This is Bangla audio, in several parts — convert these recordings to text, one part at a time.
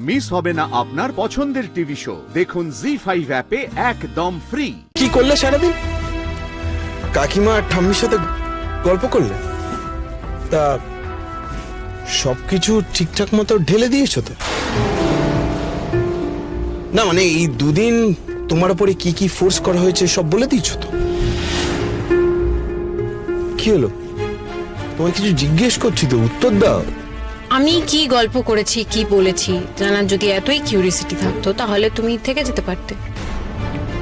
মিস হবে না আপনার পছন্দের টিভি শো। দেখুন জি5 অ্যাপে একদম ফ্রি। কি করলে সারাদিন? কাকিমা আর ঠাম্মির সাথে গল্প করলে? তা সবকিছু ঠিকঠাক মতো ঢেলে দিয়েছো তো? না মানে এই দুদিন তোমার উপরে কি কি ফোর্স করা হয়েছে সব বলে দিয়েছো তো? কি হলো, তোমায় কিছু জিজ্ঞেস করছি তো, উত্তর দাও। আমি কি গল্প করেছি, কি বলেছি জানার যদি এতই কিউরিয়াসিটি থাকতো তাহলে তুমি থেকে যেতে পারতে,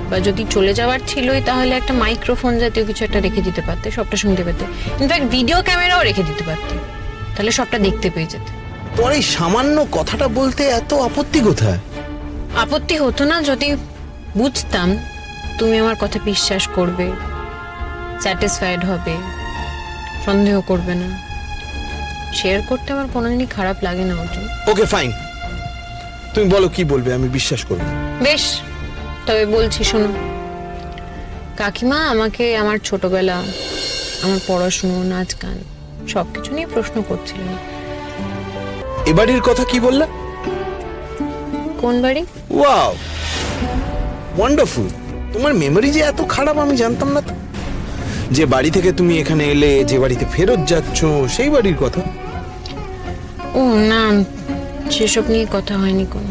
বা যদি চলে যাওয়ার ছিলই তাহলে একটা মাইক্রোফোন জাতীয় কিছু একটা রেখে দিতে পারতে, সবটা শুনতে পেতে। ইনফ্যাক্ট ভিডিও ক্যামেরাও রেখে দিতে পারতে, তাহলে সবটা দেখতে পেয়ে যেতে। তোমার এই সামান্য কথাটা বলতে এত আপত্তি কোথায়? আপত্তি হতো না যদি বুঝতাম তুমি আমার কথা বিশ্বাস করবে, স্যাটিসফাইড হবে, সন্দেহ করবে না। শেয়ার করতে আমার কোনোদিনই খারাপ লাগে না অর্জুন। ওকে ফাইন, তুমি বলো কি বলবে, আমি বিশ্বাস করব। বেশ, তবে বলছি শোনো। কাকিমা আমাকে আমার ছোটবেলা, আমার পড়াশুনো, নাচ গান সবকিছু নিয়ে প্রশ্ন করছিলেন। এ বাড়ির কথা কি বললে? কোন বাড়ি? Wow, wonderful. তোমার মেমরি যে এত খারাপ আমি জানতাম না তো। যে বাড়ি থেকে তুমি এখানে এলে, যে বাড়িতে ফেরত যাচ্ছ, সেই বাড়ির কথা? ও না, সেসব নিয়ে কথা হয়নি কোনো।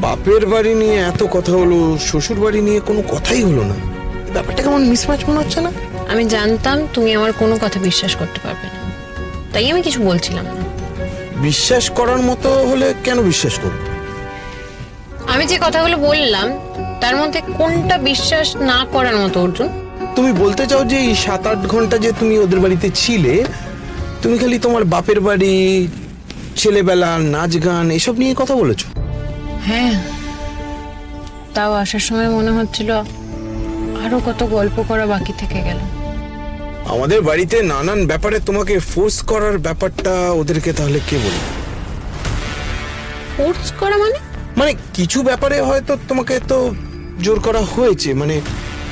বাপের বাড়ি নিয়ে এত কথা হলো, শ্বশুর বাড়ি নিয়ে কোনো কথাই হলো না। ব্যাপারটা কেমন মিসম্যাচ মনে হচ্ছে না? আমি জানতাম তুমি আমার কোনো কথা বিশ্বাস করতে পারবে না, তাই আমি কিছু বলছিলাম না। বিশ্বাস করার মতো হলে কেন বিশ্বাস করব? আমি যে কথাগুলো বললাম তার মধ্যে কোনটা বিশ্বাস না করার মতো অর্জুন? তুমি বলতে চাও যে এই 7-8 ঘন্টা যে তুমি ওদের বাড়িতে ছিলে, তুমি খালি তোমার বাপের বাড়ি, ছেলেবেলা, নাচ গান এসব নিয়ে কথা বলেছো? হ্যাঁ, তাও আসার সময় মনে হচ্ছিল আরো কত গল্প করা বাকি থেকে গেল। আমাদের বাড়িতে নানান ব্যাপারে তোমাকে ফোর্স করার ব্যাপারটা ওদেরকে তাহলে কে বলবে? ফোর্স করা মানে? মানে কিছু ব্যাপারে হয়তো তোমাকে তো জোর করা হয়েছে, মানে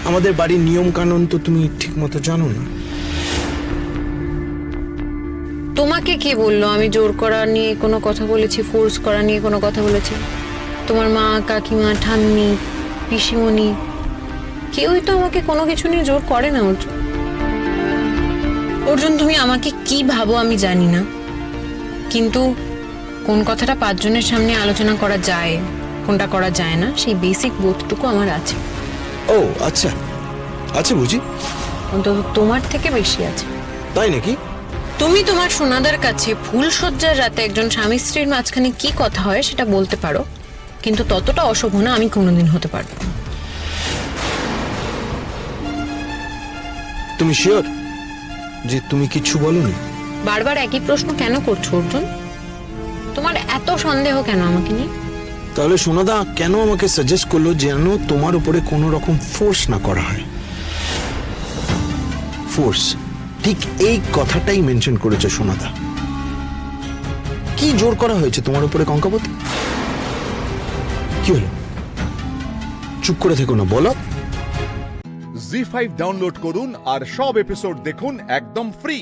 আমাদের বাড়ির নিয়ম কানুন তো তুমি ঠিক মতো জানো না। তোমাকে কে বললো আমি জোর করা নিয়ে কোনো কথা বলেছি, ফোর্স করা নিয়ে কোনো কথা বলেছি? তোমার মা, কাকিমা, ঠাম্মি, পিসিমণি কেউই তো আমাকে কোনো কিছু নিয়ে জোর করে না অর্জুন। অর্জুন, তুমি আমাকে কি ভাবো আমি জানি না, কিন্তু কোন কথাটা 5 জনের সামনে আলোচনা করা যায়, কোনটা করা যায় না, সেই বেসিক বোধটুকু আমার আছে। ও আচ্ছা, আচ্ছা বুঝি। অন্তত তোমার থেকে বেশি আছে। তাই নাকি? তুমি তোমার সোনাদার কাছে ফুলশয্যার রাতে একজন স্বামী স্ত্রীর মাঝখানে কি কথা হয় সেটা বলতে পারো, কিন্তু ততটা অশোভনা আমি কোনোদিন হতে পারবো না। তুমি শিওর যে তুমি কিছু বলনি? বারবার একই প্রশ্ন কেন করছো অর্জুন? তোমার এত সন্দেহ কেন আমাকে নিয়ে? তাহলে সোনাদা কেন আমাকে সাজেস্ট করলো যেন তোমার উপরে কোনো রকম ফোর্স না করা হয়? ফোর্স, ঠিক এই কথাটাই মেনশন করেছে সোনাদা। কি জোর করা হয়েছে তোমার উপরে কঙ্কাবতী? কি হলো, চুপ করে থেকো না, বলো। জি5 ডাউনলোড করুন আর সব এপিসোড দেখুন একদম ফ্রি।